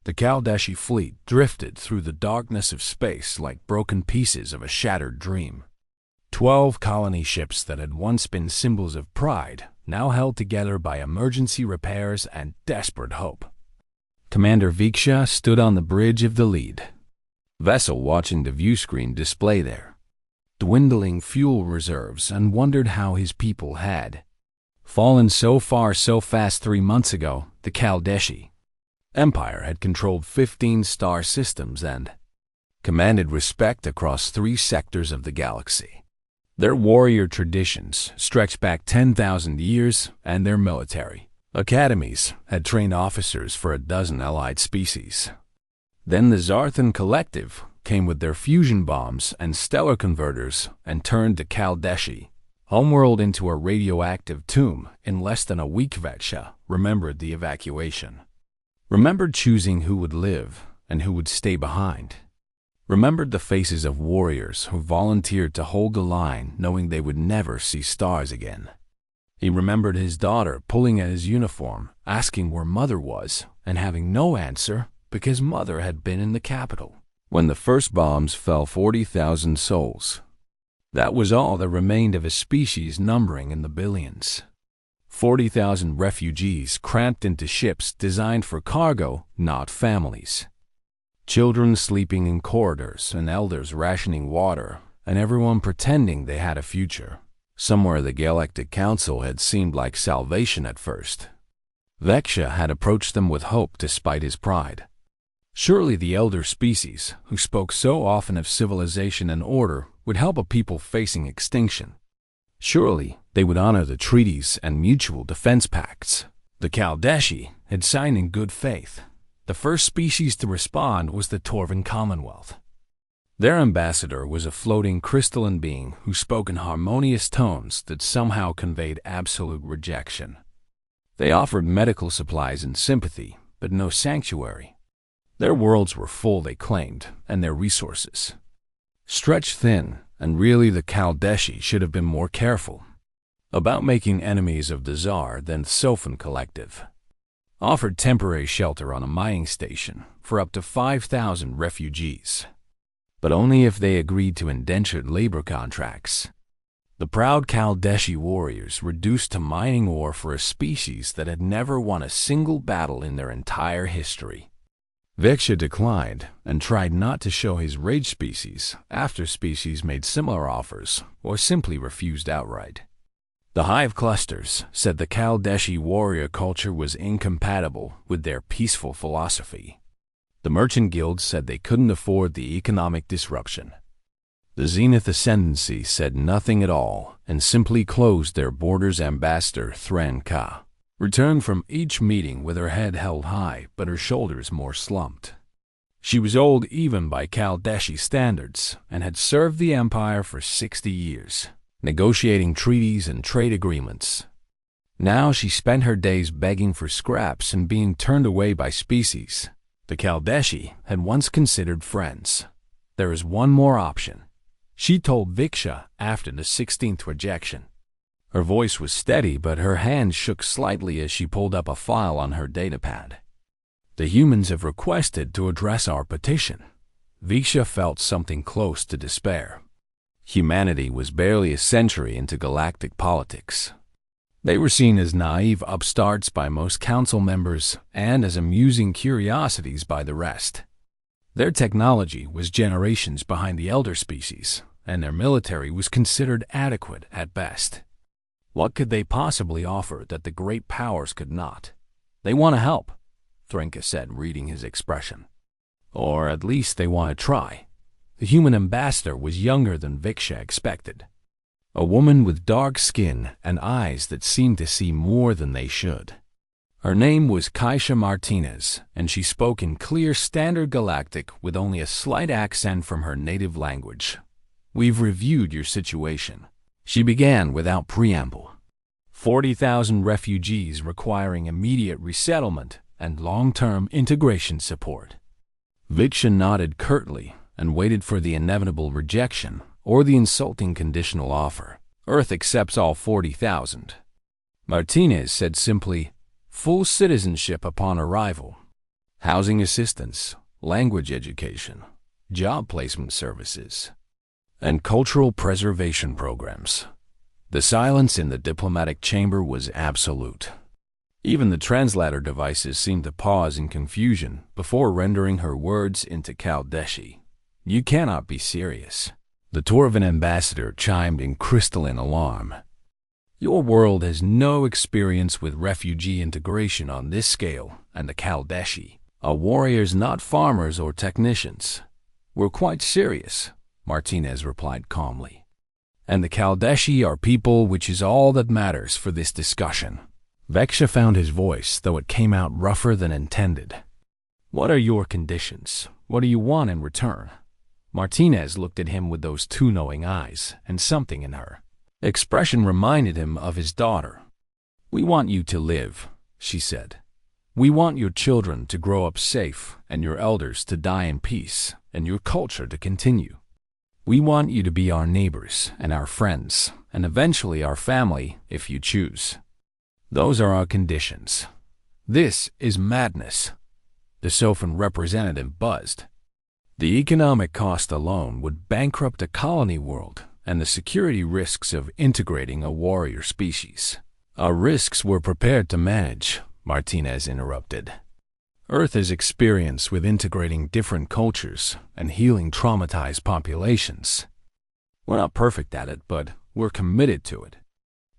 The Kaldeshi fleet drifted through the darkness of space like broken pieces of a shattered dream. 12 colony ships that had once been symbols of pride, now held together by emergency repairs and desperate hope. Commander Viksha stood on the bridge of the lead vessel watching the viewscreen display their dwindling fuel reserves and wondered how his people had fallen so far so fast. 3 months ago, the Kaldeshi Empire had controlled 15 star systems and commanded respect across 3 sectors of the galaxy. Their warrior traditions stretched back 10,000 years, and their military academies had trained officers for a dozen allied species. Then the Zarthan Collective came with their fusion bombs and stellar converters and turned the Kaldeshi homeworld into a radioactive tomb in less than a week. Vetsha remembered the evacuation, remembered choosing who would live and who would stay behind, remembered the faces of warriors who volunteered to hold the line knowing they would never see stars again. He remembered his daughter pulling at his uniform, asking where Mother was, and having no answer because Mother had been in the capital. When the first bombs fell, 40,000 souls. That was all that remained of a species numbering in the billions. 40,000 refugees cramped into ships designed for cargo, not families. Children sleeping in corridors and elders rationing water, and everyone pretending they had a future. Somewhere the Galactic Council had seemed like salvation at first. Veksha had approached them with hope despite his pride. Surely the elder species, who spoke so often of civilization and order, would help a people facing extinction. Surely they would honor the treaties and mutual defense pacts the Kaldeshi had signed in good faith. The first species to respond was the Torvan Commonwealth. Their ambassador was a floating crystalline being who spoke in harmonious tones that somehow conveyed absolute rejection. They offered medical supplies and sympathy, but no sanctuary. Their worlds were full, they claimed, and their resources stretched thin, and really the Kaldeshi should have been more careful about making enemies of the Tsar than the Sofan Collective. Offered temporary shelter on a mining station for up to 5,000 refugees, but only if they agreed to indentured labor contracts. The proud Kaldeshi warriors reduced to mining ore for a species that had never won a single battle in their entire history. Veksha declined and tried not to show his rage species after species made similar offers or simply refused outright. The hive clusters said the Kaldeshi warrior culture was incompatible with their peaceful philosophy. The merchant guilds said they couldn't afford the economic disruption. The Zenith Ascendancy said nothing at all and simply closed their borders. Ambassador Thran Ka returned from each meeting with her head held high but her shoulders more slumped. She was old even by Kaldeshi standards and had served the Empire for 60 years, negotiating treaties and trade agreements. Now she spent her days begging for scraps and being turned away by species the Kaldeshi had once considered friends. There is one more option, she told Viksha after the 16th rejection. Her voice was steady, but her hand shook slightly as she pulled up a file on her datapad. The humans have requested to address our petition. Viksha felt something close to despair. Humanity was barely a century into galactic politics. They were seen as naive upstarts by most council members and as amusing curiosities by the rest. Their technology was generations behind the elder species, and their military was considered adequate at best. What could they possibly offer that the great powers could not? They want to help, Thrinka said, reading his expression. Or at least they want to try. The human ambassador was younger than Viksha expected. A woman with dark skin and eyes that seemed to see more than they should. Her name was Kaisha Martinez, and she spoke in clear Standard Galactic with only a slight accent from her native language. We've reviewed your situation. She began without preamble. 40,000 refugees requiring immediate resettlement and long-term integration support. Viksha nodded curtly and waited for the inevitable rejection or the insulting conditional offer. Earth accepts all 40,000. Martinez said simply, full citizenship upon arrival. housing assistance, language education, job placement services, and cultural preservation programs. The silence in the diplomatic chamber was absolute. Even the translator devices seemed to pause in confusion before rendering her words into Chaldeshi. "You cannot be serious." The Torvan ambassador chimed in crystalline alarm. "Your world has no experience with refugee integration on this scale, and the Chaldeshi are warriors, not farmers or technicians." "We're quite serious," Martinez replied calmly. "And the Chaldeshi are people, which is all that matters for this discussion." Veksha found his voice, though it came out rougher than intended. "What are your conditions? What do you want in return?" Martinez looked at him with those two knowing eyes, and something in her expression reminded him of his daughter. "We want you to live," she said. "We want your children to grow up safe, and your elders to die in peace, and your culture to continue. We want you to be our neighbors and our friends, and eventually our family, if you choose. Those are our conditions." "This is madness," the Sophan representative buzzed. "The economic cost alone would bankrupt a colony world, and the security risks of integrating a warrior species are risks we're prepared to manage," Martinez interrupted. "Earth has experience with integrating different cultures and healing traumatized populations. We're not perfect at it, but we're committed to it."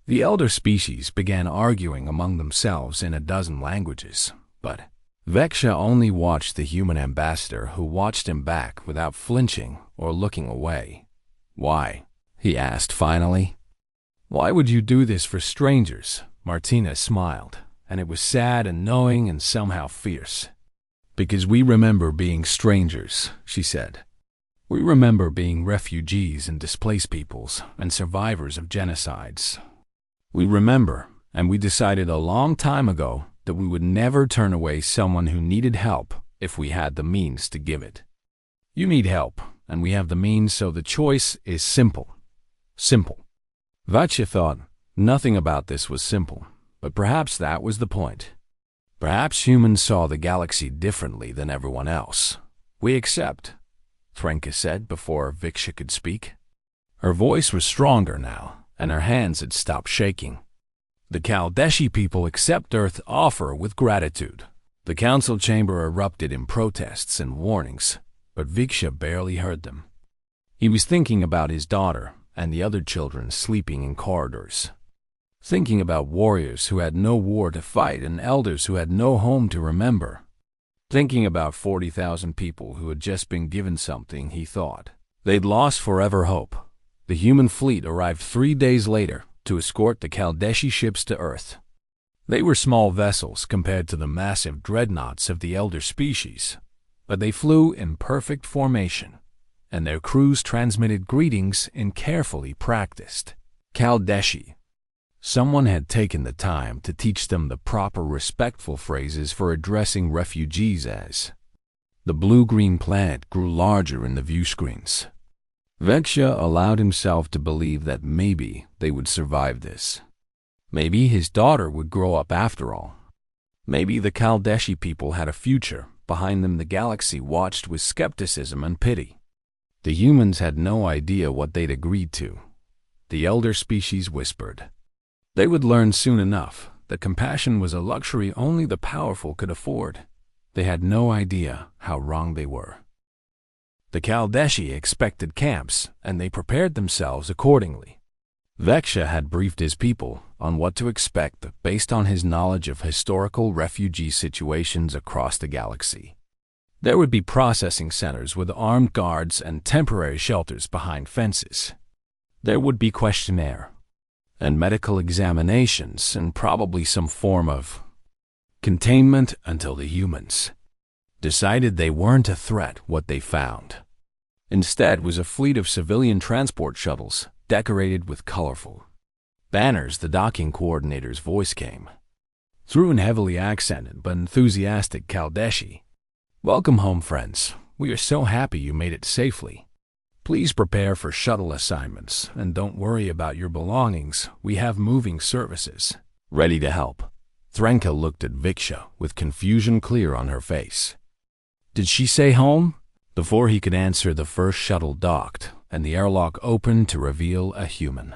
The elder species began arguing among themselves in a dozen languages, but Veksha only watched the human ambassador, who watched him back without flinching or looking away. "Why?" he asked finally. "Why would you do this for strangers?" Martinez smiled, and it was sad and knowing and somehow fierce. "Because we remember being strangers," she said. "We remember being refugees and displaced peoples and survivors of genocides. We remember, and we decided a long time ago that we would never turn away someone who needed help if we had the means to give it. You need help, and we have the means, so the choice is simple. Simple." Vatsha thought nothing about this was simple, but perhaps that was the point. Perhaps humans saw the galaxy differently than everyone else. "We accept," Threnka said before Viksha could speak. Her voice was stronger now, and her hands had stopped shaking. "The Chaldeshi people accept Earth's offer with gratitude." The council chamber erupted in protests and warnings, but Viksha barely heard them. He was thinking about his daughter and the other children sleeping in corridors. Thinking about warriors who had no war to fight and elders who had no home to remember. Thinking about 40,000 people who had just been given something he thought they'd lost forever hope. The human fleet arrived 3 days later to escort the Chaldeshi ships to Earth. They were small vessels compared to the massive dreadnoughts of the elder species, but they flew in perfect formation, and their crews transmitted greetings in carefully practiced Chaldeshi. Someone had taken the time to teach them the proper respectful phrases for addressing refugees as. The blue-green planet grew larger in the view screens. Veksha allowed himself to believe that maybe they would survive this. Maybe his daughter would grow up after all. Maybe the Chaldeshi people had a future. Behind them the galaxy watched with skepticism and pity. The humans had no idea what they'd agreed to. The elder species whispered. They would learn soon enough that compassion was a luxury only the powerful could afford. They had no idea how wrong they were. The Chaldeshi expected camps, and they prepared themselves accordingly. Veksha had briefed his people on what to expect based on his knowledge of historical refugee situations across the galaxy. There would be processing centers with armed guards and temporary shelters behind fences. There would be questionnaire and medical examinations and probably some form of containment until the humans decided they weren't a threat. What they found instead was a fleet of civilian transport shuttles decorated with colorful banners. The docking coordinator's voice came through in heavily accented but enthusiastic Chaldeshi. "Welcome home, friends. We are so happy you made it safely. Please prepare for shuttle assignments and don't worry about your belongings. We have moving services ready to help." Threnka looked at Viksha with confusion clear on her face. Did she say home? Before he could answer, the first shuttle docked, and the airlock opened to reveal a human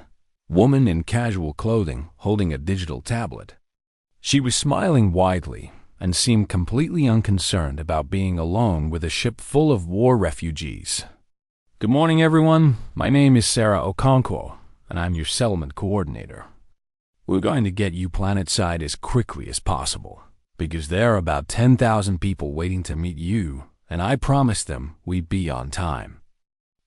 woman in casual clothing holding a digital tablet. She was smiling widely and seemed completely unconcerned about being alone with a ship full of war refugees. Good morning, everyone. My name is Sarah Okonkwo, and I'm your settlement coordinator. We're going to get you planetside as quickly as possible, because there are about 10,000 people waiting to meet you, and I promised them we'd be on time.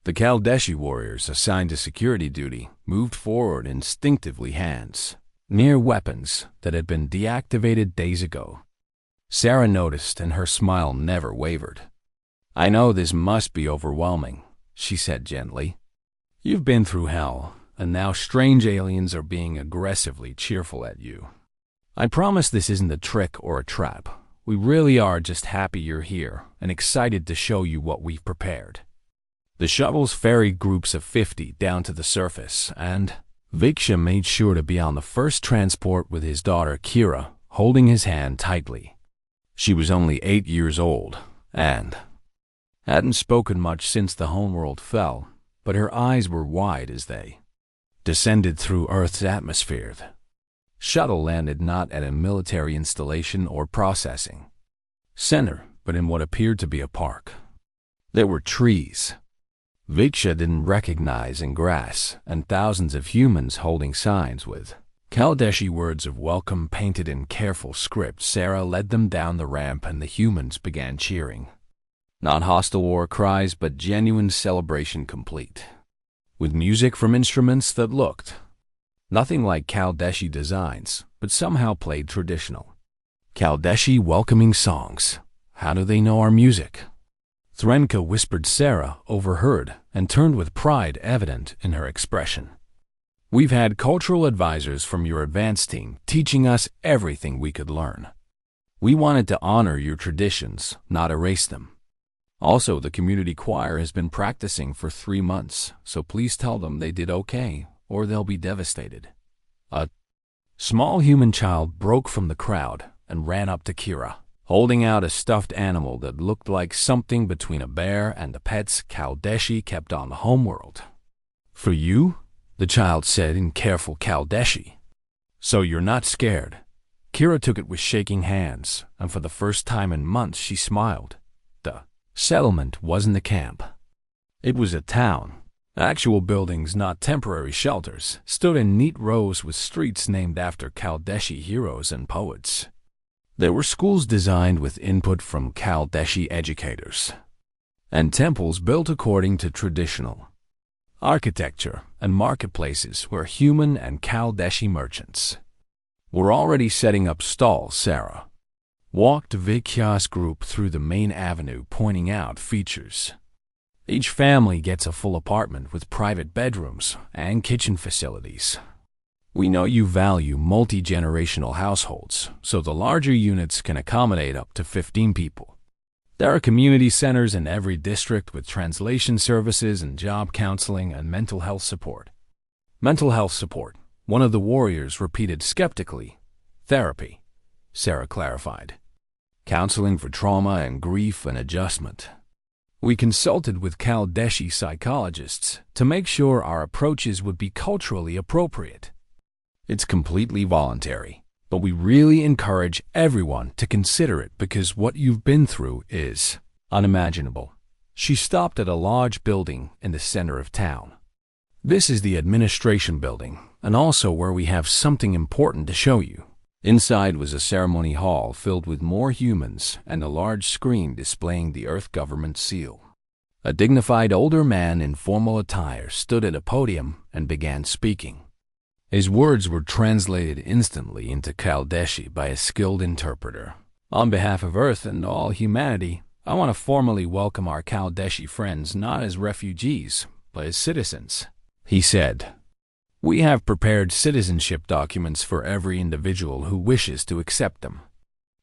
The Kaldeshi warriors assigned to security duty moved forward instinctively, hands near weapons that had been deactivated days ago. Sarah noticed, and her smile never wavered. I know this must be overwhelming, she said gently. You've been through hell, and now strange aliens are being aggressively cheerful at you. I promise this isn't a trick or a trap. We really are just happy you're here and excited to show you what we've prepared. The shuttles ferried groups of 50 down to the surface, and Viksha made sure to be on the first transport with his daughter Kira, holding his hand tightly. She was only 8 years old, and hadn't spoken much since the homeworld fell, but her eyes were wide as they descended through Earth's atmosphere. The shuttle landed not at a military installation or processing center, but in what appeared to be a park. There were trees Viksha didn't recognize in grass, and thousands of humans holding signs with Kaldeshi words of welcome painted in careful script. Sarah led them down the ramp, and the humans began cheering. Not hostile war cries, but genuine celebration, complete with music from instruments that looked nothing like Kaldeshi designs, but somehow played traditional Kaldeshi welcoming songs. How do they know our music? Threnka whispered. Sarah overheard and turned with pride evident in her expression. We've had cultural advisors from your advanced team teaching us everything we could learn. We wanted to honor your traditions, not erase them. Also, the community choir has been practicing for 3 months, so please tell them they did okay, or they'll be devastated. A small human child broke from the crowd and ran up to Kira, holding out a stuffed animal that looked like something between a bear and the pets Kaldeshi kept on the homeworld. For you? The child said in careful Kaldeshi. So you're not scared? Kira took it with shaking hands, and for the first time in months she smiled. The settlement wasn't a camp. It was a town. Actual buildings, not temporary shelters, stood in neat rows with streets named after Kaldeshi heroes and poets. There were schools designed with input from Kaldeshi educators, and temples built according to traditional architecture, and marketplaces where human and Kaldeshi merchants were already setting up stalls. Sarah walked Viksha's group through the main avenue, pointing out features. Each family gets a full apartment with private bedrooms and kitchen facilities. We know you value multi-generational households, so the larger units can accommodate up to 15 people. There are community centers in every district with translation services and job counseling and mental health support. Mental health support, one of the warriors repeated skeptically. Therapy, Sarah clarified. Counseling for trauma and grief and adjustment. We consulted with Kaldeshi psychologists to make sure our approaches would be culturally appropriate. It's completely voluntary, but we really encourage everyone to consider it because what you've been through is unimaginable. She stopped at a large building in the center of town. This is the administration building, and also where we have something important to show you. Inside was a ceremony hall filled with more humans and a large screen displaying the Earth government seal. A dignified older man in formal attire stood at a podium and began speaking. His words were translated instantly into Kaldeshi by a skilled interpreter. On behalf of Earth and all humanity, I want to formally welcome our Kaldeshi friends not as refugees, but as citizens, he said. We have prepared citizenship documents for every individual who wishes to accept them.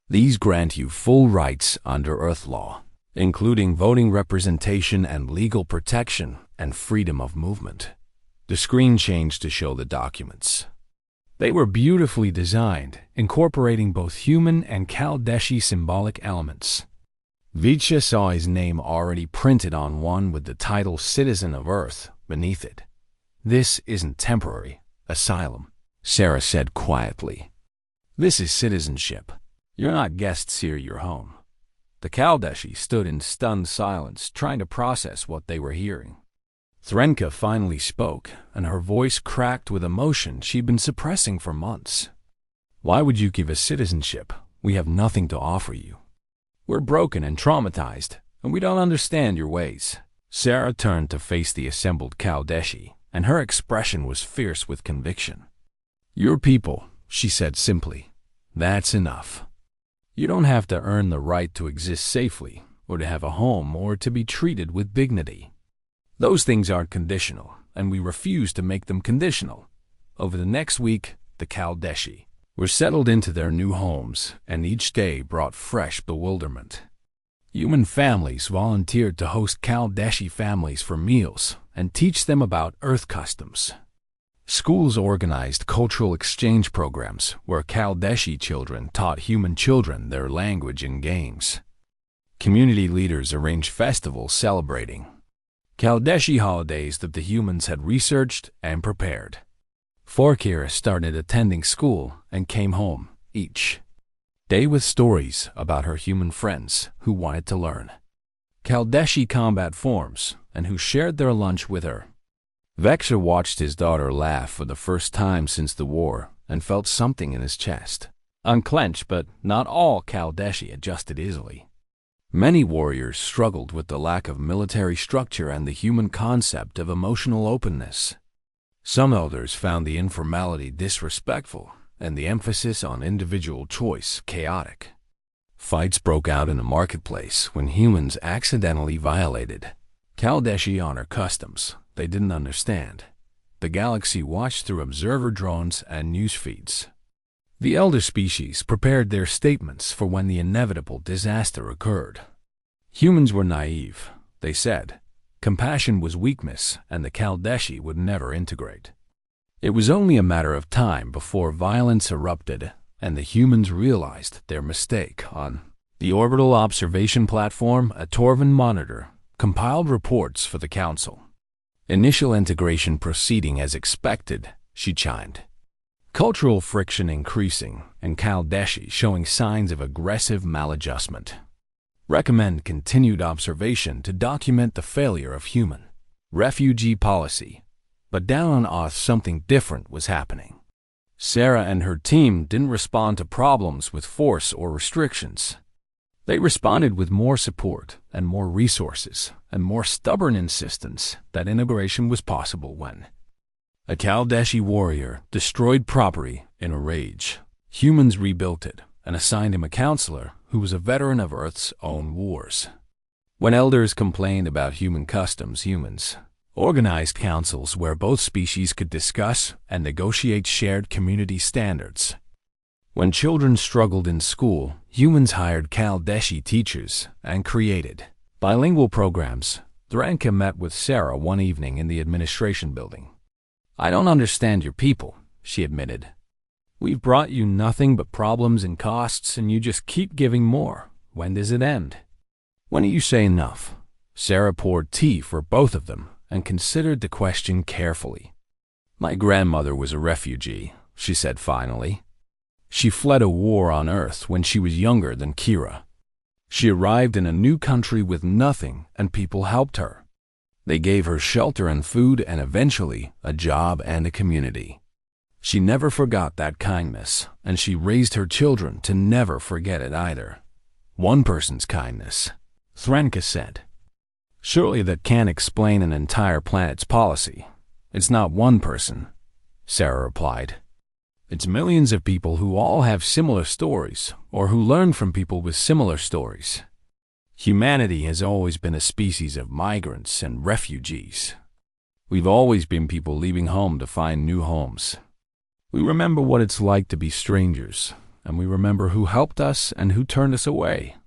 These grant you full rights under Earth law, including voting representation and legal protection and freedom of movement. The screen changed to show the documents. They were beautifully designed, incorporating both human and Kaldeshi symbolic elements. Vicha saw his name already printed on one with the title Citizen of Earth beneath it. "This isn't temporary asylum," Sarah said quietly. "This is citizenship. You're not guests here, you're home." The Kaldeshi stood in stunned silence, trying to process what they were hearing. Threnka finally spoke, and her voice cracked with emotion she'd been suppressing for months. "Why would you give us citizenship? We have nothing to offer you. We're broken and traumatized, and we don't understand your ways." Sarah turned to face the assembled Kaldeshi, and her expression was fierce with conviction. "Your people," she said simply. "That's enough. You don't have to earn the right to exist safely, or to have a home, or to be treated with dignity. Those things aren't conditional, and we refuse to make them conditional." Over the next week, the Kaldeshi were settled into their new homes, and each day brought fresh bewilderment. Human families volunteered to host Kaldeshi families for meals and teach them about Earth customs. Schools organized cultural exchange programs where Kaldeshi children taught human children their language and games. Community leaders arranged festivals celebrating Kaldeshi holidays that the humans had researched and prepared. Forkira started attending school and came home each day with stories about her human friends who wanted to learn Kaldeshi combat forms and who shared their lunch with her. Vexer watched his daughter laugh for the first time since the war and felt something in his chest. Unclenched, but not all Kaldeshi adjusted easily. Many warriors struggled with the lack of military structure and the human concept of emotional openness. Some elders found the informality disrespectful and the emphasis on individual choice chaotic. Fights broke out in the marketplace when humans accidentally violated Kaldeshi honor customs they didn't understand. The galaxy watched through observer drones and news feeds. The elder species prepared their statements for when the inevitable disaster occurred. Humans were naive, they said. Compassion was weakness, and the Kaldeshi would never integrate. It was only a matter of time before violence erupted, and the humans realized their mistake. On the orbital observation platform, a Torvan monitor compiled reports for the Council. "Initial integration proceeding as expected," she chimed. Cultural friction increasing, and Kaldeshi showing signs of aggressive maladjustment. Recommend continued observation to document the failure of human refugee policy. But down on Earth, something different was happening. Sarah and her team didn't respond to problems with force or restrictions. They responded with more support and more resources and more stubborn insistence that integration was possible when a Kaldeshi warrior destroyed property in a rage. Humans rebuilt it and assigned him a counselor who was a veteran of Earth's own wars. When elders complained about human customs, humans organized councils where both species could discuss and negotiate shared community standards. When children struggled in school, humans hired Kaldeshi teachers and created bilingual programs. Threnka met with Sarah one evening in the administration building. "I don't understand your people," she admitted. "We've brought you nothing but problems and costs, and you just keep giving more. When does it end? When do you say enough?" Sarah poured tea for both of them and considered the question carefully. "My grandmother was a refugee," she said finally. "She fled a war on Earth when she was younger than Kira. She arrived in a new country with nothing, and people helped her. They gave her shelter and food and eventually a job and a community. She never forgot that kindness, and she raised her children to never forget it either." "One person's kindness," Threnka said. "Surely that can't explain an entire planet's policy." "It's not one person," Sarah replied. "It's millions of people who all have similar stories, or who learn from people with similar stories. Humanity has always been a species of migrants and refugees. We've always been people leaving home to find new homes. We remember what it's like to be strangers, and we remember who helped us and who turned us away."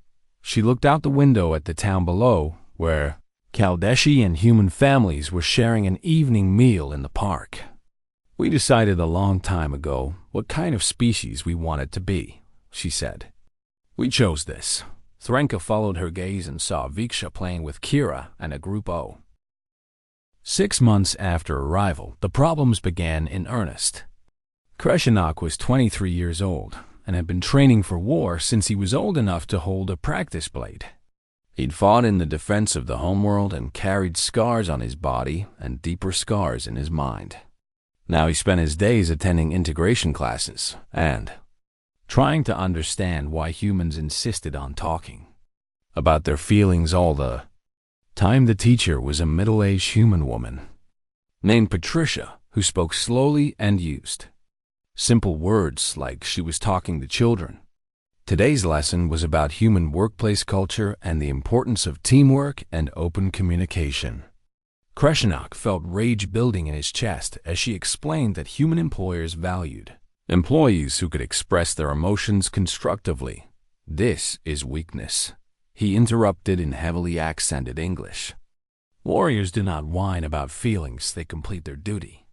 She looked out the window at the town below, where Kaldeshi and human families were sharing an evening meal in the park. "We decided a long time ago what kind of species we wanted to be," she said. "We chose this. Threnka followed her gaze and saw Viksha playing with Kira and a Group O. 6 months after arrival, the problems began in earnest. Kreshenok was 23 years old and had been training for war since he was old enough to hold a practice blade. He'd fought in the defense of the homeworld and carried scars on his body and deeper scars in his mind. Now he spent his days attending integration classes and trying to understand why humans insisted on talking about their feelings all the time. The teacher was a middle-aged human woman named Patricia, who spoke slowly and used simple words like she was talking to children. Today's lesson was about human workplace culture and the importance of teamwork and open communication. Kreshenok felt rage building in his chest as she explained that human employers valued employees who could express their emotions constructively. "This is weakness," he interrupted in heavily accented English. "Warriors do not whine about feelings, they complete their duty."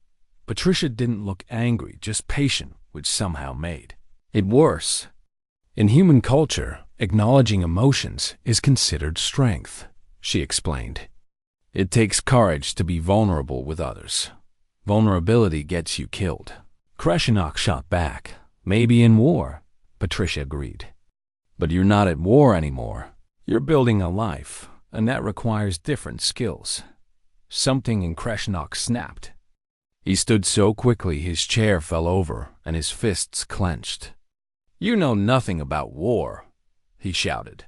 Patricia didn't look angry, just patient, which somehow made it worse. In human culture, acknowledging emotions is considered strength, she explained. It takes courage to be vulnerable with others. Vulnerability gets you killed. Kreshenok shot back. "Maybe in war," Patricia agreed. "But you're not at war anymore. You're building a life, and that requires different skills." Something in Kreshenok snapped. He stood so quickly his chair fell over and his fists clenched. "You know nothing about war," he shouted.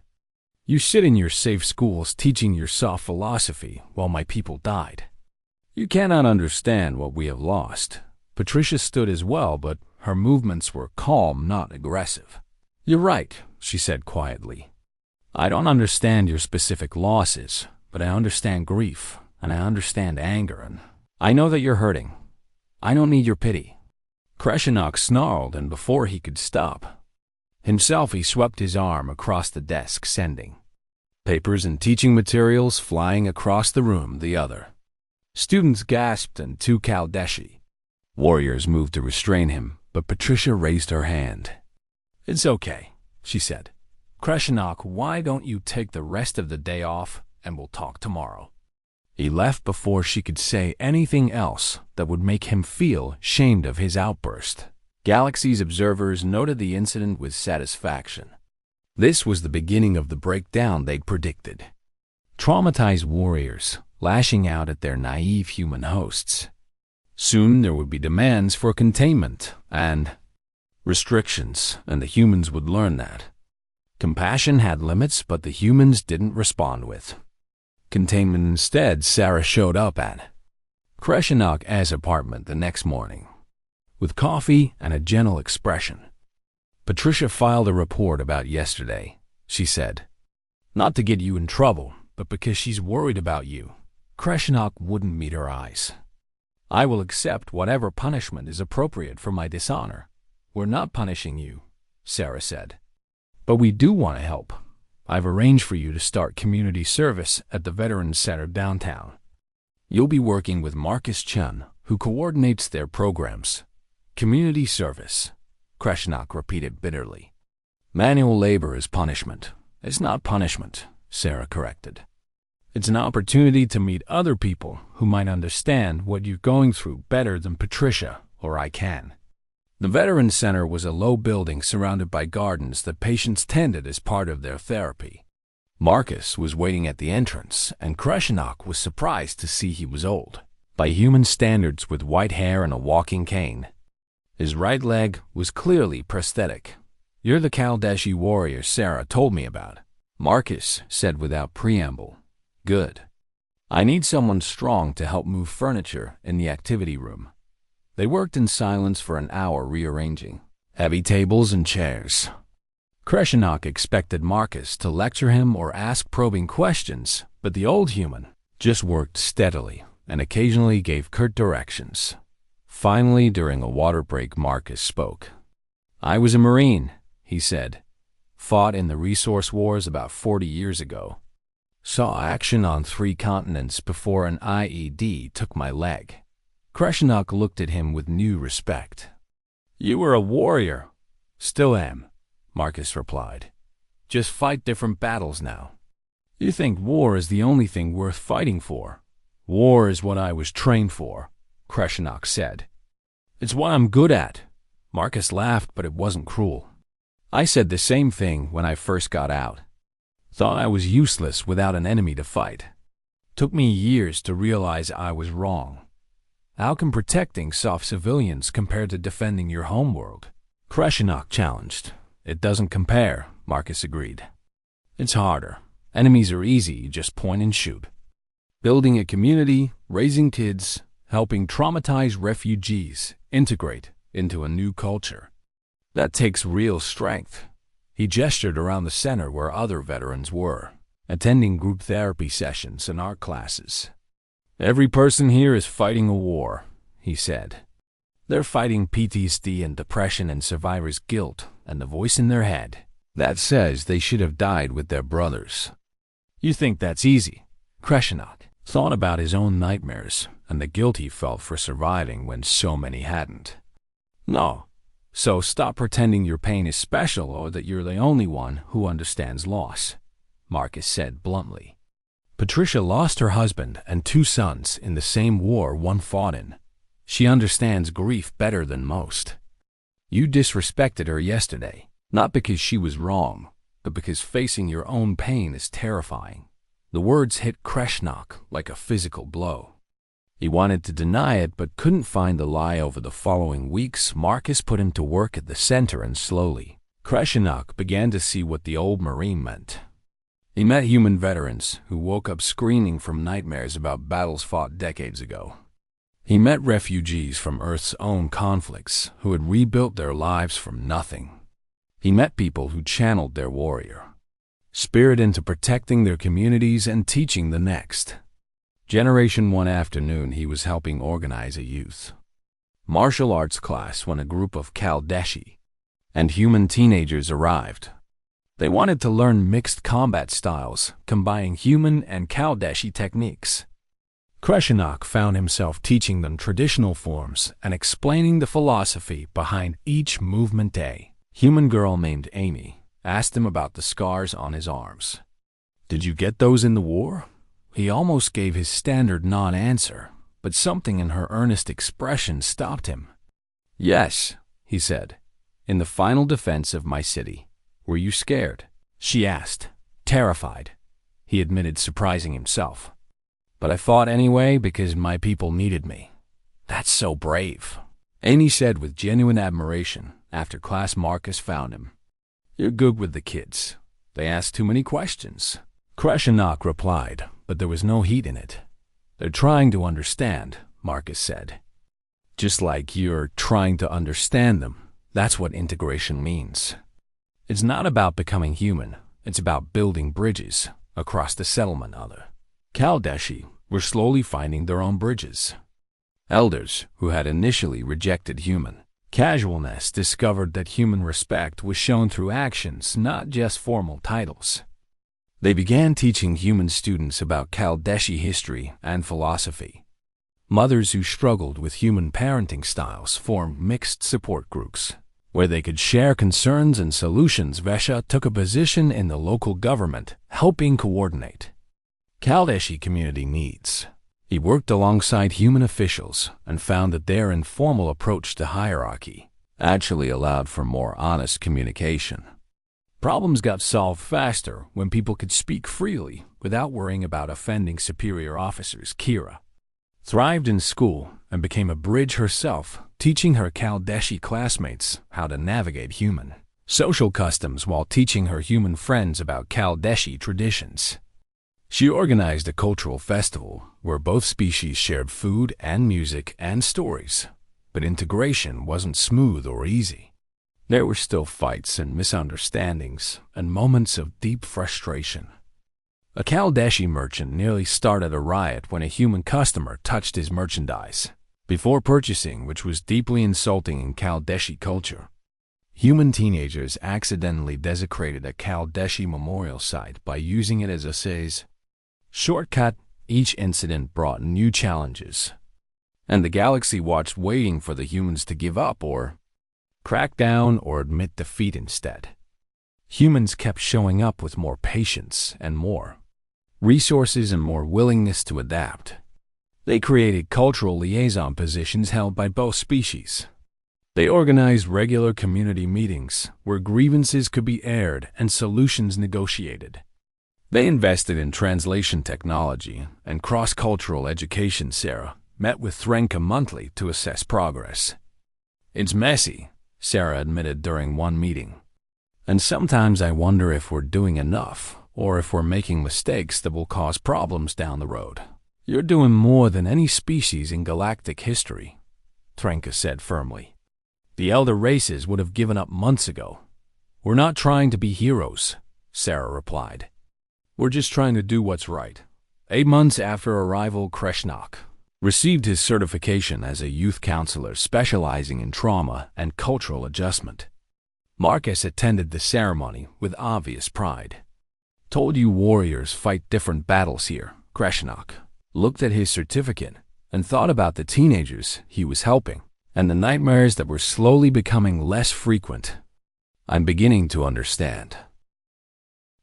"You sit in your safe schools teaching your soft philosophy while my people died. You cannot understand what we have lost." Patricia stood as well, but her movements were calm, not aggressive. "You're right," she said quietly. "I don't understand your specific losses, but I understand grief, and I understand anger, and I know that you're hurting. I don't need your pity." Kreshenok snarled, and before he could stop himself, he swept his arm across the desk, sending papers and teaching materials flying across the room. The other students gasped, and 2 Kaldeshi warriors moved to restrain him, but Patricia raised her hand. "It's okay," she said. "Kreshenok, why don't you take the rest of the day off and we'll talk tomorrow?" He left before she could say anything else that would make him feel shamed of his outburst. Galaxy's observers noted the incident with satisfaction. This was the beginning of the breakdown they'd predicted. Traumatized warriors lashing out at their naive human hosts. Soon there would be demands for containment and restrictions, and the humans would learn that. Compassion had limits, but the humans didn't respond with containment. Instead, Sarah showed up at Kreshenok's apartment the next morning with coffee and a gentle expression. "Patricia filed a report about yesterday," she said. "Not to get you in trouble, but because she's worried about you." Kreshenok wouldn't meet her eyes. "I will accept whatever punishment is appropriate for my dishonor." "We're not punishing you," Sarah said. "But we do want to help. I've arranged for you to start community service at the Veterans Center downtown. You'll be working with Marcus Chun, who coordinates their programs." "Community service," Kreshenok repeated bitterly. "Manual labor is punishment." "It's not punishment," Sarah corrected. "It's an opportunity to meet other people who might understand what you're going through better than Patricia or I can." The Veterans Center was a low building surrounded by gardens that patients tended as part of their therapy. Marcus was waiting at the entrance, and Kreshenok was surprised to see he was old, by human standards, with white hair and a walking cane. His right leg was clearly prosthetic. "You're the Kaldeshi warrior Sarah told me about," Marcus said without preamble. "Good. I need someone strong to help move furniture in the activity room." They worked in silence for an hour, rearranging heavy tables and chairs. Kreshenok expected Marcus to lecture him or ask probing questions, but the old human just worked steadily and occasionally gave curt directions. Finally, during a water break, Marcus spoke. "I was a Marine," he said. "Fought in the resource wars about 40 years ago. Saw action on 3 continents before an IED took my leg." Kreshenok looked at him with new respect. "You were a warrior." "Still am," Marcus replied. Just fight different battles now. You think war is the only thing worth fighting for? War is what I was trained for, Kreshenok said. It's what I'm good at. Marcus laughed, but it wasn't cruel. I said the same thing when I first got out. Thought I was useless without an enemy to fight. Took me years to realize I was wrong. How can protecting soft civilians compare to defending your homeworld? Kreshenok challenged. It doesn't compare, Marcus agreed. It's harder. Enemies are easy, you just point and shoot. Building a community, raising kids, helping traumatized refugees integrate into a new culture. That takes real strength. He gestured around the center where other veterans were, attending group therapy sessions and art classes. Every person here is fighting a war, he said. They're fighting PTSD and depression and survivor's guilt and the voice in their head that says they should have died with their brothers. You think that's easy? Kreshenok thought about his own nightmares and the guilt he felt for surviving when so many hadn't. No. So stop pretending your pain is special or that you're the only one who understands loss, Marcus said bluntly. Patricia lost her husband and 2 sons in the same war one fought in. She understands grief better than most. You disrespected her yesterday, not because she was wrong, but because facing your own pain is terrifying. The words hit Kreshenok like a physical blow. He wanted to deny it, but couldn't find the lie. Over the following weeks, Marcus put him to work at the center, and slowly, Kreshenok began to see what the old Marine meant. He met human veterans who woke up screaming from nightmares about battles fought decades ago. He met refugees from Earth's own conflicts who had rebuilt their lives from nothing. He met people who channeled their warrior spirit into protecting their communities and teaching the next generation. One afternoon, he was helping organize a youth martial arts class when a group of Kaldeshi and human teenagers arrived. They wanted to learn mixed combat styles, combining human and Kaldeshi techniques. Kreshenok found himself teaching them traditional forms and explaining the philosophy behind each movement. A human girl named Amy asked him about the scars on his arms. Did you get those in the war? He almost gave his standard non-answer, but something in her earnest expression stopped him. Yes, he said. In the final defense of my city. Were you scared? She asked, terrified. He admitted, surprising himself. But I fought anyway because my people needed me. That's so brave, Amy said with genuine admiration after class. Marcus found him. You're good with the kids. They ask too many questions. Kreshenok replied, but there was no heat in it. They're trying to understand, Marcus said. Just like you're trying to understand them. That's what integration means. It's not about becoming human. It's about building bridges across the settlement. Other Kaldeshi were slowly finding their own bridges. Elders who had initially rejected human casualness discovered that human respect was shown through actions, not just formal titles. They began teaching human students about Kaldeshi history and philosophy. Mothers who struggled with human parenting styles formed mixed support groups, where they could share concerns and solutions. Vesha took a position in the local government, helping coordinate Kaldeshi community needs. He worked alongside human officials and found that their informal approach to hierarchy actually allowed for more honest communication. Problems got solved faster when people could speak freely without worrying about offending superior officers. Kira thrived in school and became a bridge herself, teaching her Kaldeshi classmates how to navigate human social customs while teaching her human friends about Kaldeshi traditions. She organized a cultural festival where both species shared food and music and stories, but integration wasn't smooth or easy. There were still fights and misunderstandings and moments of deep frustration. A Kaldeshi merchant nearly started a riot when a human customer touched his merchandise before purchasing, which was deeply insulting in Kaldeshi culture. Human teenagers accidentally desecrated a Kaldeshi memorial site by using it as a shortcut. Each incident brought new challenges, and the galaxy watched, waiting for the humans to give up or crack down or admit defeat instead. Humans kept showing up with more patience and more resources and more willingness to adapt. They created cultural liaison positions held by both species. They organized regular community meetings where grievances could be aired and solutions negotiated. They invested in translation technology and cross-cultural education. Sarah met with Threnka monthly to assess progress. "It's messy," Sarah admitted during one meeting. "And sometimes I wonder if we're doing enough, or if we're making mistakes that will cause problems down the road." "You're doing more than any species in galactic history," Threnka said firmly. "The elder races would have given up months ago." "We're not trying to be heroes," Sarah replied. "We're just trying to do what's right." 8 months after arrival, Kreshnak received his certification as a youth counselor specializing in trauma and cultural adjustment. Marcus attended the ceremony with obvious pride. "Told you warriors fight different battles here." Kreshnak looked at his certificate and thought about the teenagers he was helping and the nightmares that were slowly becoming less frequent. "I'm beginning to understand."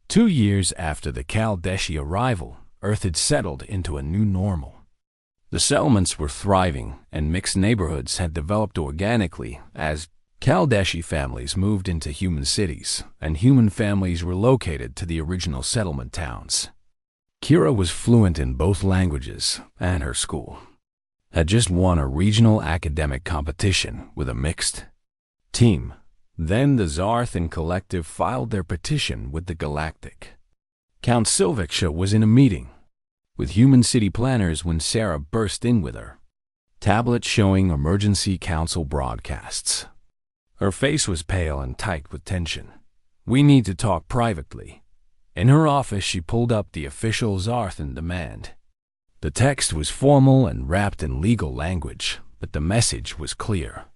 2 years after the Kaldeshi arrival, Earth had settled into a new normal. The settlements were thriving, and mixed neighborhoods had developed organically as Kaldeshi families moved into human cities, and human families relocated to the original settlement towns. Kira was fluent in both languages, and her school had just won a regional academic competition with a mixed team. Then the Zarthan Collective filed their petition with the Galactic. Count Silviksha was in a meeting with human city planners when Sarah burst in with her tablet showing emergency council broadcasts. Her face was pale and tight with tension. "We need to talk privately." In her office, she pulled up the official Zarthan demand. The text was formal and wrapped in legal language, but the message was clear.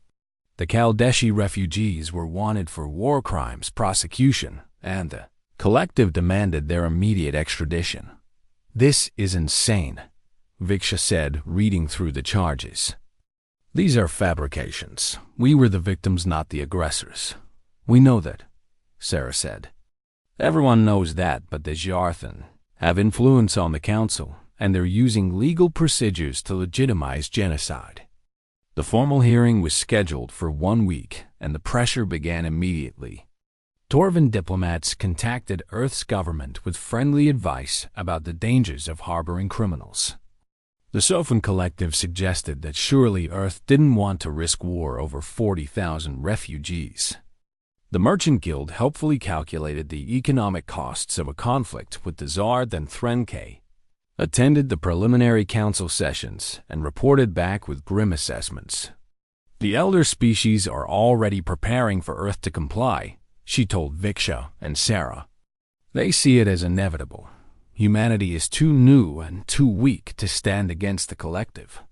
The Kaldeshi refugees were wanted for war crimes prosecution, and the collective demanded their immediate extradition. "This is insane," Viksha said, reading through the charges. "These are fabrications. We were the victims, not the aggressors." "We know that," Sarah said. "Everyone knows that, but the Zarthan have influence on the council, and they're using legal procedures to legitimize genocide." The formal hearing was scheduled for 1 week, and the pressure began immediately. Torvan diplomats contacted Earth's government with friendly advice about the dangers of harboring criminals. The Sofan Collective suggested that surely Earth didn't want to risk war over 40,000 refugees. The Merchant Guild helpfully calculated the economic costs of a conflict with the Tsar. Then Threnke attended the preliminary council sessions and reported back with grim assessments. "The elder species are already preparing for Earth to comply," she told Viksha and Sarah. "They see it as inevitable. Humanity is too new and too weak to stand against the collective."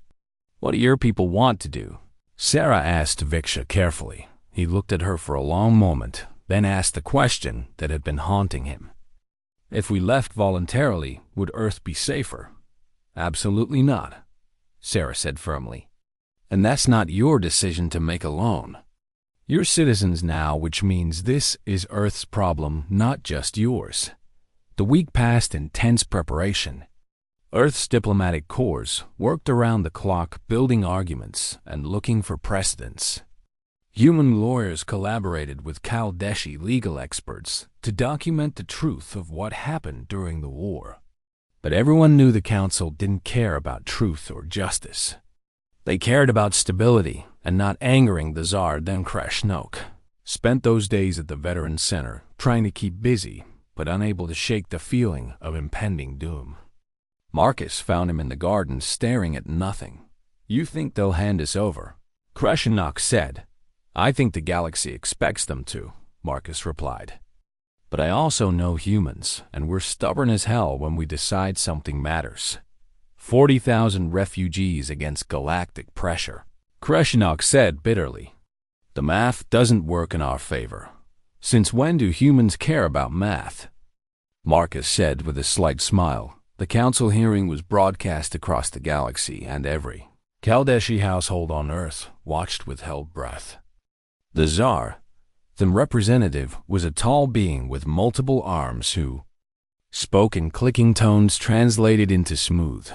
"What do your people want to do?" Sarah asked Viksha carefully. He looked at her for a long moment, then asked the question that had been haunting him. "If we left voluntarily, would Earth be safer?" "Absolutely not," Sarah said firmly. "And that's not your decision to make alone. You're citizens now, which means this is Earth's problem, not just yours." The week passed in tense preparation. Earth's diplomatic corps worked around the clock, building arguments and looking for precedents. Human lawyers collaborated with Kaldeshi legal experts to document the truth of what happened during the war. But everyone knew the council didn't care about truth or justice. They cared about stability and not angering the Tsar. Then Krashnok spent those days at the Veterans Center trying to keep busy, but unable to shake the feeling of impending doom. Marcus found him in the garden staring at nothing. "You think they'll hand us over?" Krashnok said. "I think the galaxy expects them to," Marcus replied. "But I also know humans, and we're stubborn as hell when we decide something matters. 40,000 refugees against galactic pressure," Krashnok said bitterly. "The math doesn't work in our favor. Since when do humans care about math?" Marcus said with a slight smile. The council hearing was broadcast across the galaxy, and every Kaldeshi household on Earth watched with held breath. The Tsar The representative was a tall being with multiple arms who spoke in clicking tones translated into smooth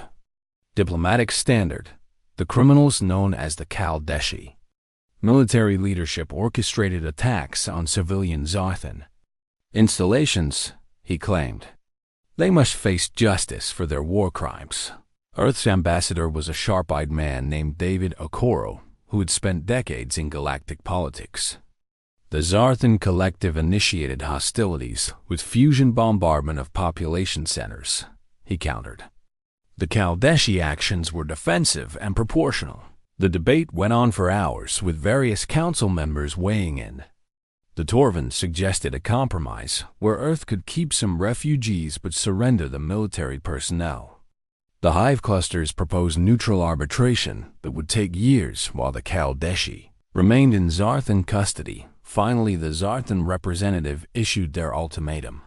diplomatic standard. The criminals known as the Kaldeshi. Military leadership orchestrated attacks on civilian Zarthan installations, he claimed. They must face justice for their war crimes. Earth's ambassador was a sharp-eyed man named David Okoro, who had spent decades in galactic politics. The Zarthan Collective initiated hostilities with fusion bombardment of population centers, he countered. The Kaldeshi actions were defensive and proportional. The debate went on for hours, with various council members weighing in. The Torvans suggested a compromise where Earth could keep some refugees but surrender the military personnel. The Hive clusters proposed neutral arbitration that would take years while the Kaldeshi remained in Zarthan custody. Finally, the Zarthan representative issued their ultimatum.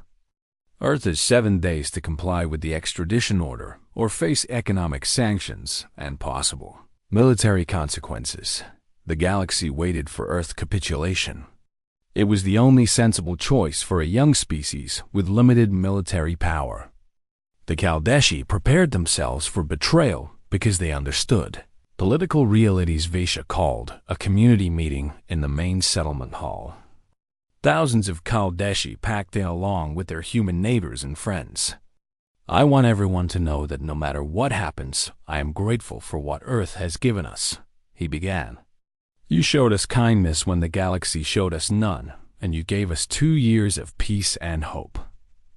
Earth has 7 days to comply with the extradition order or face economic sanctions and possible military consequences. The galaxy waited for Earth's capitulation. It was the only sensible choice for a young species with limited military power. The Kaldeshi prepared themselves for betrayal because they understood political realities. Vesha called a community meeting in the main settlement hall. Thousands of Kaldeshi packed in along with their human neighbors and friends. I want everyone to know that no matter what happens, I am grateful for what Earth has given us, he began. You showed us kindness when the galaxy showed us none, and you gave us 2 years of peace and hope.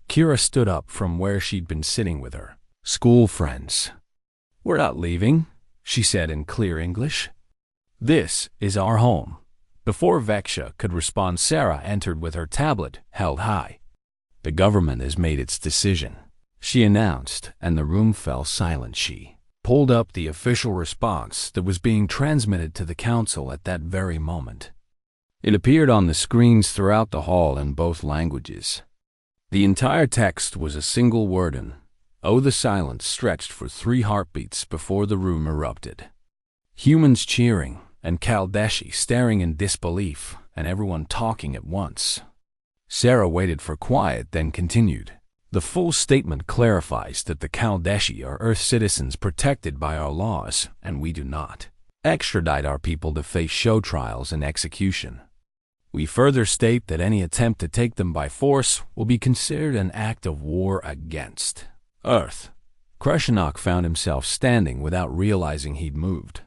Kira stood up from where she'd been sitting with her school friends. We're not leaving, she said in clear English. This is our home. Before Veksha could respond, Sarah entered with her tablet held high. The government has made its decision, she announced, and the room fell silent. She pulled up the official response that was being transmitted to the council at that very moment. It appeared on the screens throughout the hall in both languages. The entire text was a single word in. Oh, the silence stretched for 3 heartbeats before the room erupted. Humans cheering, and Kaldeshi staring in disbelief, and everyone talking at once. Sarah waited for quiet, then continued. The full statement clarifies that the Kaldeshi are Earth citizens protected by our laws, and we do not extradite our people to face show trials and execution. We further state that any attempt to take them by force will be considered an act of war against Earth. Krashenok found himself standing without realizing he'd moved.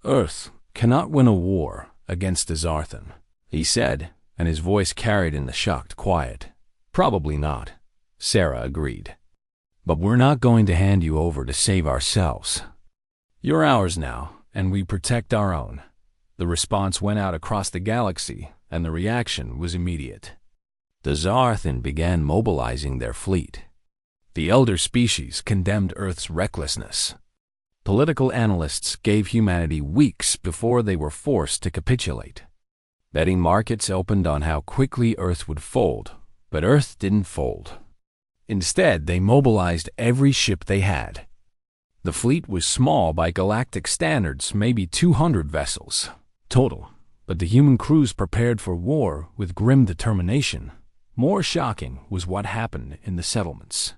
Earth cannot win a war against the Zarthan, he said, and his voice carried in the shocked quiet. Probably not, Sarah agreed. But we're not going to hand you over to save ourselves. You're ours now, and we protect our own. The response went out across the galaxy, and the reaction was immediate. The Zarthan began mobilizing their fleet. The elder species condemned Earth's recklessness. Political analysts gave humanity weeks before they were forced to capitulate. Betting markets opened on how quickly Earth would fold, but Earth didn't fold. Instead, they mobilized every ship they had. The fleet was small by galactic standards, maybe 200 vessels total, but the human crews prepared for war with grim determination. More shocking was what happened in the settlements.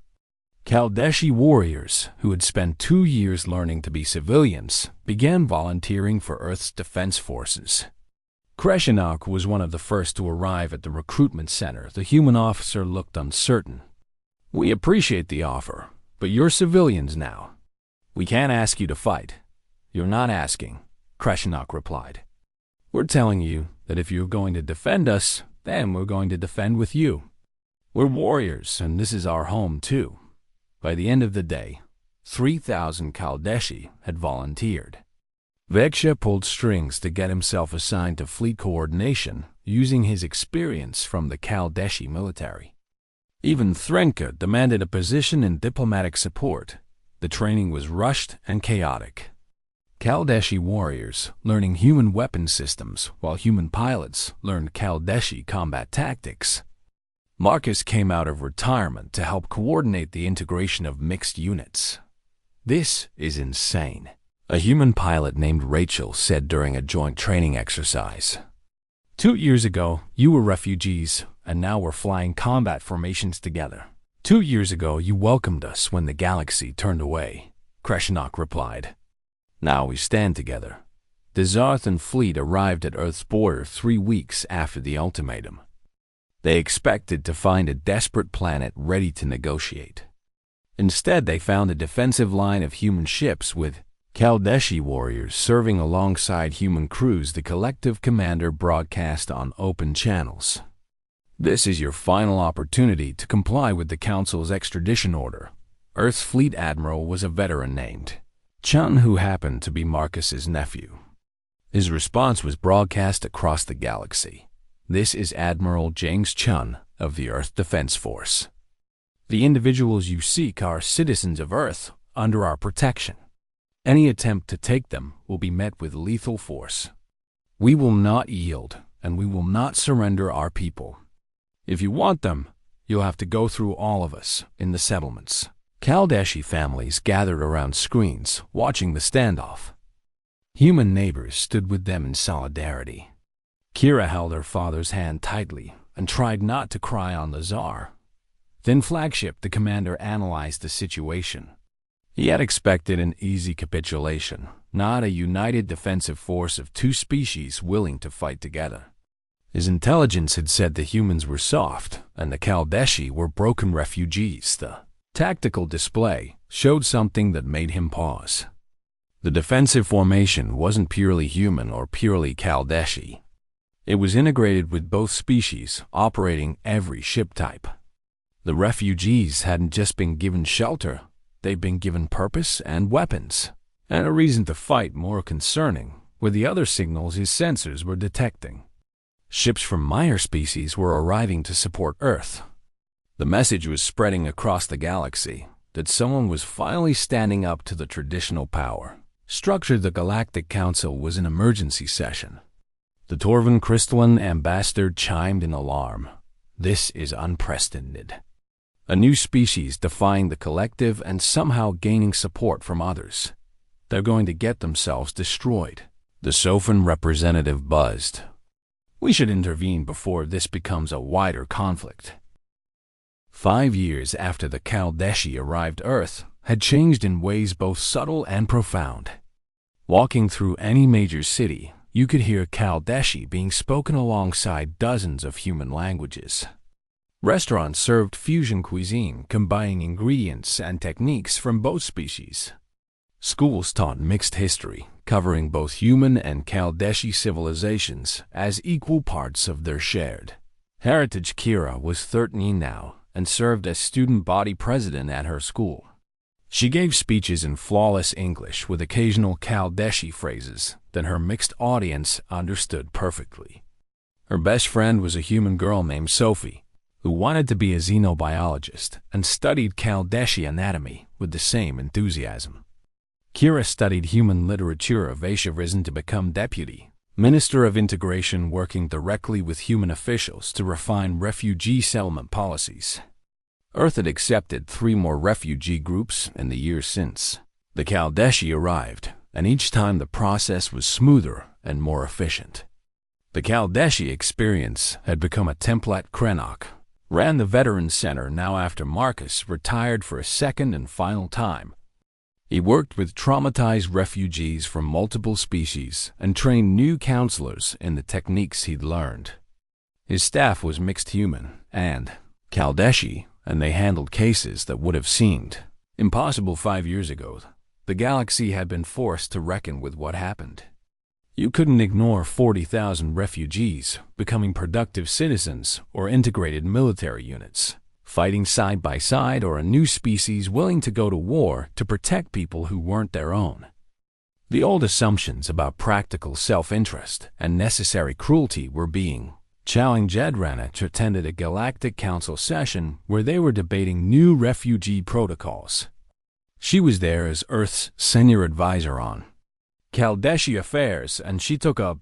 Kaldeshi warriors, who had spent 2 years learning to be civilians, began volunteering for Earth's defense forces. Krashenok was one of the first to arrive at the recruitment center. The human officer looked uncertain. We appreciate the offer, but you're civilians now. We can't ask you to fight. You're not asking, Krashenok replied. We're telling you that if you're going to defend us, then we're going to defend with you. We're warriors, and this is our home too. By the end of the day, 3,000 Kaldeshi had volunteered. Veksha pulled strings to get himself assigned to fleet coordination, using his experience from the Kaldeshi military. Even Threnka demanded a position in diplomatic support. The training was rushed and chaotic. Kaldeshi warriors learning human weapon systems, while human pilots learned Kaldeshi combat tactics. Marcus came out of retirement to help coordinate the integration of mixed units. This is insane, a human pilot named Rachel said during a joint training exercise. 2 years ago, you were refugees, and now we're flying combat formations together. 2 years ago, you welcomed us when the galaxy turned away, Krishnok replied. Now we stand together. The Zarthan fleet arrived at Earth's border 3 weeks after the ultimatum. They expected to find a desperate planet ready to negotiate. Instead, they found a defensive line of human ships with Kaldeshi warriors serving alongside human crews. The collective commander broadcast on open channels. This is your final opportunity to comply with the Council's extradition order. Earth's fleet admiral was a veteran named Chun, who happened to be Marcus's nephew. His response was broadcast across the galaxy. This is Admiral James Chun of the Earth Defense Force. The individuals you seek are citizens of Earth under our protection. Any attempt to take them will be met with lethal force. We will not yield, and we will not surrender our people. If you want them, you'll have to go through all of us in the settlements. Kaldeshi families gathered around screens, watching the standoff. Human neighbors stood with them in solidarity. Kira held her father's hand tightly and tried not to cry on the Tsar. Then flagship, the commander analyzed the situation. He had expected an easy capitulation, not a united defensive force of 2 species willing to fight together. His intelligence had said the humans were soft and the Kaldeshi were broken refugees. The tactical display showed something that made him pause. The defensive formation wasn't purely human or purely Kaldeshi. It was integrated with both species, operating every ship type. The refugees hadn't just been given shelter, they'd been given purpose and weapons, and a reason to fight. More concerning were the other signals his sensors were detecting. Ships from Meyer species were arriving to support Earth. The message was spreading across the galaxy that someone was finally standing up to the traditional power structure. The Galactic Council was in emergency session. The Torvan crystalline ambassador chimed in alarm. This is unprecedented. A new species defying the collective and somehow gaining support from others. They're going to get themselves destroyed. The Sofan representative buzzed. We should intervene before this becomes a wider conflict. 5 years after the Kaldeshi arrived, Earth had changed in ways both subtle and profound. Walking through any major city, you could hear Kaldeshi being spoken alongside dozens of human languages. Restaurants served fusion cuisine, combining ingredients and techniques from both species. Schools taught mixed history, covering both human and Kaldeshi civilizations as equal parts of their shared heritage. Kira was 13 now and served as student body president at her school. She gave speeches in flawless English with occasional Kaldeshi phrases that her mixed audience understood perfectly. Her best friend was a human girl named Sophie, who wanted to be a xenobiologist and studied Kaldeshi anatomy with the same enthusiasm. Kira studied human literature of Asia, risen to become deputy minister of integration, working directly with human officials to refine refugee settlement policies. Earth had accepted 3 more refugee groups in the years since. The Kaldeshi arrived, and each time the process was smoother and more efficient. The Kaldeshi experience had become a template. Krenok ran the Veterans Center now after Marcus retired for a second and final time. He worked with traumatized refugees from multiple species and trained new counselors in the techniques he'd learned. His staff was mixed human and Kaldeshi, and they handled cases that would have seemed impossible 5 years ago. The galaxy had been forced to reckon with what happened. You couldn't ignore 40,000 refugees becoming productive citizens or integrated military units, fighting side by side, or a new species willing to go to war to protect people who weren't their own. The old assumptions about practical self-interest and necessary cruelty were being challenged. Jedranich attended a Galactic Council session where they were debating new refugee protocols. She was there as Earth's senior advisor on Kaldeshi affairs, and she took a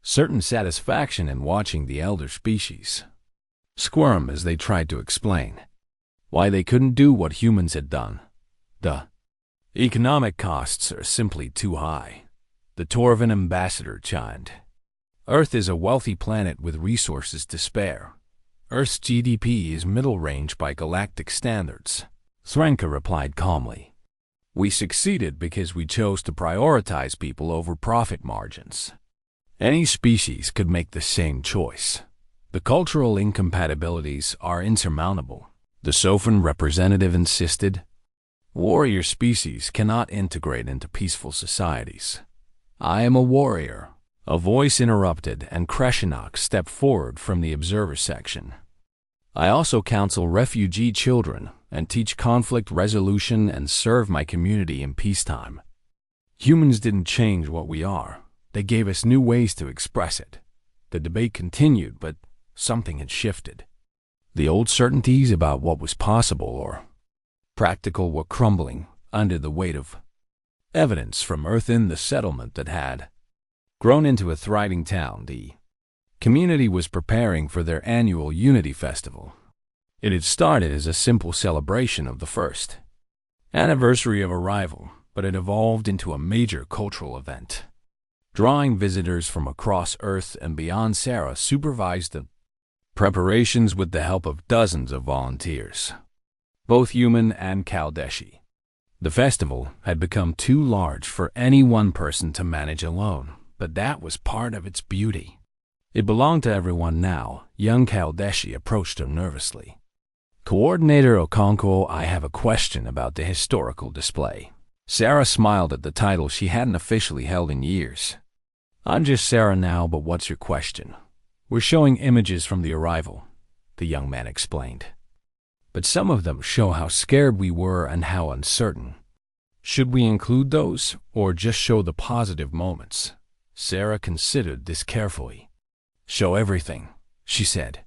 certain satisfaction in watching the elder species squirm as they tried to explain why they couldn't do what humans had done. The economic costs are simply too high, the Torvan ambassador chimed. Earth is a wealthy planet with resources to spare. Earth's GDP is middle range by galactic standards. Threnka replied calmly. We succeeded because we chose to prioritize people over profit margins. Any species could make the same choice. The cultural incompatibilities are insurmountable. The Sophan representative insisted. Warrior species cannot integrate into peaceful societies. I am a warrior. A voice interrupted, and Kreshinok stepped forward from the observer section. I also counsel refugee children and teach conflict resolution and serve my community in peacetime. Humans didn't change what we are. They gave us new ways to express it. The debate continued, but something had shifted. The old certainties about what was possible or practical were crumbling under the weight of evidence from Earth in the settlement that had grown into a thriving town. The community was preparing for their annual Unity Festival. It had started as a simple celebration of the first anniversary of arrival, but it evolved into a major cultural event. Drawing visitors from across Earth and beyond, Sarah supervised the preparations with the help of dozens of volunteers, both human and Kaldeshi. The festival had become too large for any one person to manage alone, but that was part of its beauty. It belonged to everyone now. Young Kaldeshi approached her nervously. Coordinator Okonkwo, I have a question about the historical display. Sarah smiled at the title she hadn't officially held in years. I'm just Sarah now, but what's your question? We're showing images from the arrival, the young man explained. But some of them show how scared we were and how uncertain. Should we include those, or just show the positive moments? Sarah considered this carefully. Show everything, she said.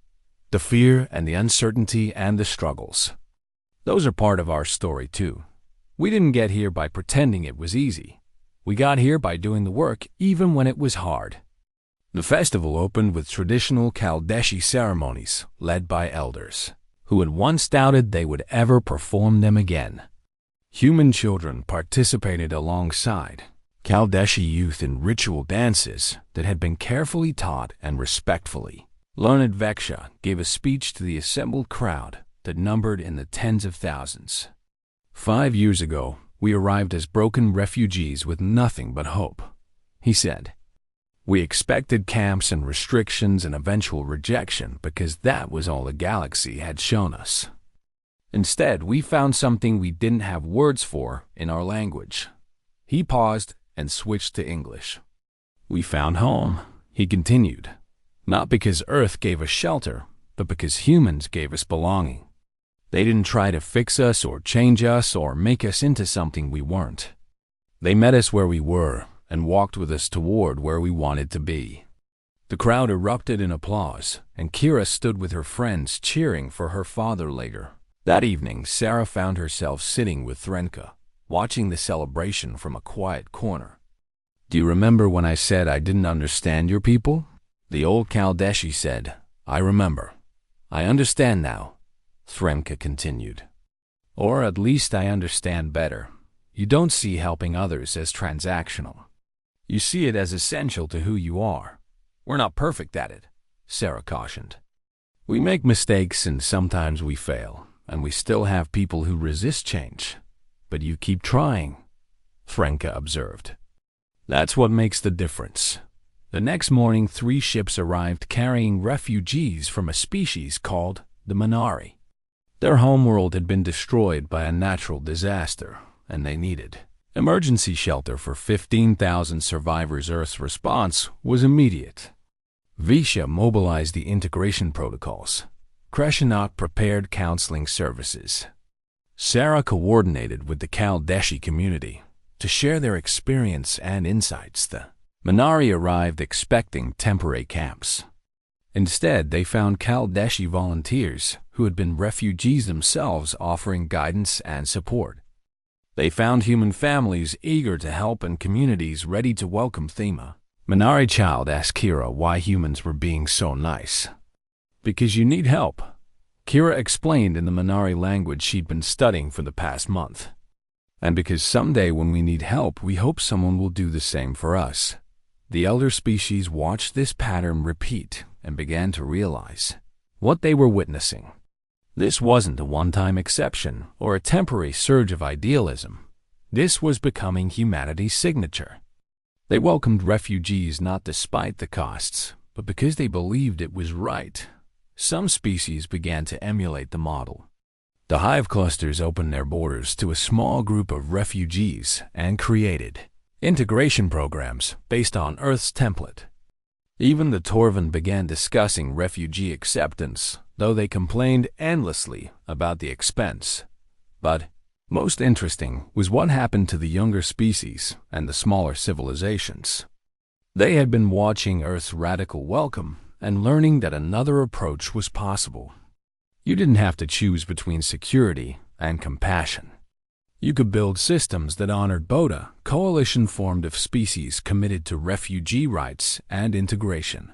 The fear and the uncertainty and the struggles. Those are part of our story too. We didn't get here by pretending it was easy. We got here by doing the work even when it was hard. The festival opened with traditional Kaldeshi ceremonies led by elders, who had once doubted they would ever perform them again. Human children participated alongside Kaldeshi youth in ritual dances that had been carefully taught and respectfully. Learned Veksha gave a speech to the assembled crowd that numbered in the tens of thousands. 5 years ago, we arrived as broken refugees with nothing but hope, he said. We expected camps and restrictions and eventual rejection because that was all the galaxy had shown us. Instead, we found something we didn't have words for in our language. He paused and switched to English. We found home, he continued, not because Earth gave us shelter, but because humans gave us belonging. They didn't try to fix us or change us or make us into something we weren't. They met us where we were and walked with us toward where we wanted to be. The crowd erupted in applause, and Kira stood with her friends cheering for her father later. That evening, Sarah found herself sitting with Threnka, watching the celebration from a quiet corner. Do you remember when I said I didn't understand your people? The old Kaldeshi said, I remember. I understand now, Threnka continued. Or at least I understand better. You don't see helping others as transactional. You see it as essential to who you are. We're not perfect at it, Sarah cautioned. We make mistakes and sometimes we fail, and we still have people who resist change. But you keep trying, Threnka observed. That's what makes the difference. The next morning, 3 ships arrived carrying refugees from a species called the Minari. Their homeworld had been destroyed by a natural disaster, and they needed emergency shelter for 15,000 survivors. Earth's response was immediate. Visha mobilized the integration protocols. Kreshinok prepared counseling services. Sarah coordinated with the Kaldeshi community to share their experience and insights. The Minari arrived expecting temporary camps. Instead, they found Kaldeshi volunteers who had been refugees themselves offering guidance and support. They found human families eager to help and communities ready to welcome Thema. Minari Child asked Kira why humans were being so nice. Because you need help, Kira explained in the Minari language she'd been studying for the past month. And because someday when we need help, we hope someone will do the same for us. The elder species watched this pattern repeat and began to realize what they were witnessing. This wasn't a one-time exception or a temporary surge of idealism. This was becoming humanity's signature. They welcomed refugees not despite the costs, but because they believed it was right. Some species began to emulate the model. The hive clusters opened their borders to a small group of refugees and created integration programs based on Earth's template. Even the Torvan began discussing refugee acceptance, though they complained endlessly about the expense. But most interesting was what happened to the younger species and the smaller civilizations. They had been watching Earth's radical welcome and learning that another approach was possible. You didn't have to choose between security and compassion. You could build systems that honored both. A coalition formed of species committed to refugee rights and integration.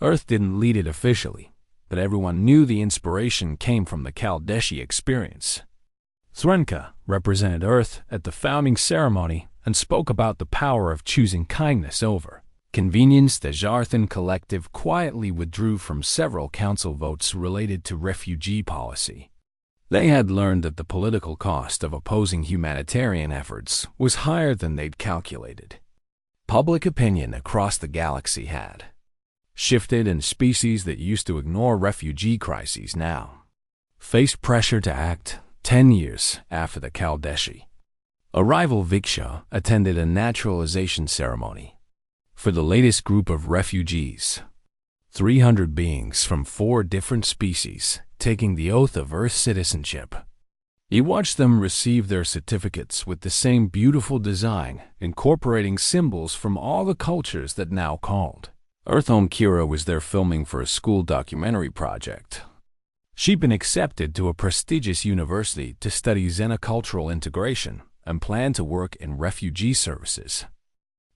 Earth didn't lead it officially, but everyone knew the inspiration came from the Kaldeshi experience. Threnka represented Earth at the founding ceremony and spoke about the power of choosing kindness over convenience. The Jarthan Collective quietly withdrew from several council votes related to refugee policy. They had learned that the political cost of opposing humanitarian efforts was higher than they'd calculated. Public opinion across the galaxy had shifted, and species that used to ignore refugee crises now faced pressure to act. 10 years after the Kaldeshi arrival, Viksha attended a naturalization ceremony for the latest group of refugees, 300 beings from 4 different species taking the oath of Earth citizenship. He watched them receive their certificates with the same beautiful design, incorporating symbols from all the cultures that now called Earth home. Kira was there filming for a school documentary project. She'd been accepted to a prestigious university to study xenocultural integration and planned to work in refugee services.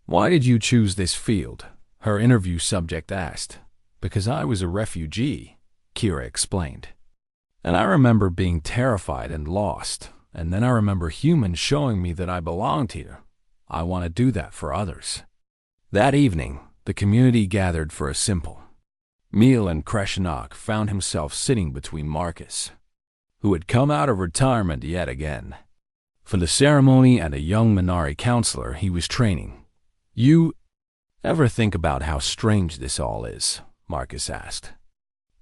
"Why did you choose this field?" her interview subject asked. "Because I was a refugee," Kira explained. "And I remember being terrified and lost, and then I remember humans showing me that I belonged here. I want to do that for others." That evening, the community gathered for a simple meal, and Kreshenak found himself sitting between Marcus, who had come out of retirement yet again, for the ceremony, and a young Minari counselor he was training. "You ever think about how strange this all is?" Marcus asked.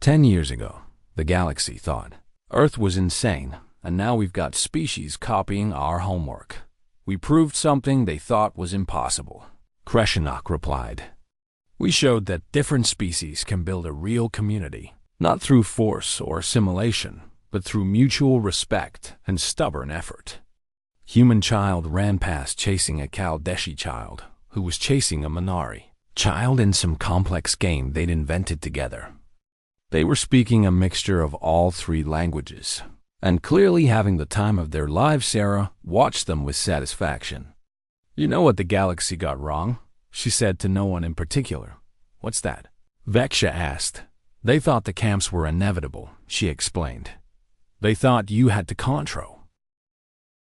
10 years ago, the galaxy thought Earth was insane, and now we've got species copying our homework. We proved something they thought was impossible, Kreshenak replied. "We showed that different species can build a real community, not through force or assimilation, but through mutual respect and stubborn effort." Human child ran past chasing a Kaldeshi child, who was chasing a Minari child in some complex game they'd invented together. They were speaking a mixture of all 3 languages, and clearly having the time of their lives. Sarah watched them with satisfaction. "You know what the galaxy got wrong?" she said to no one in particular. "What's that?" Veksha asked. "They thought the camps were inevitable," she explained. "They thought you had to control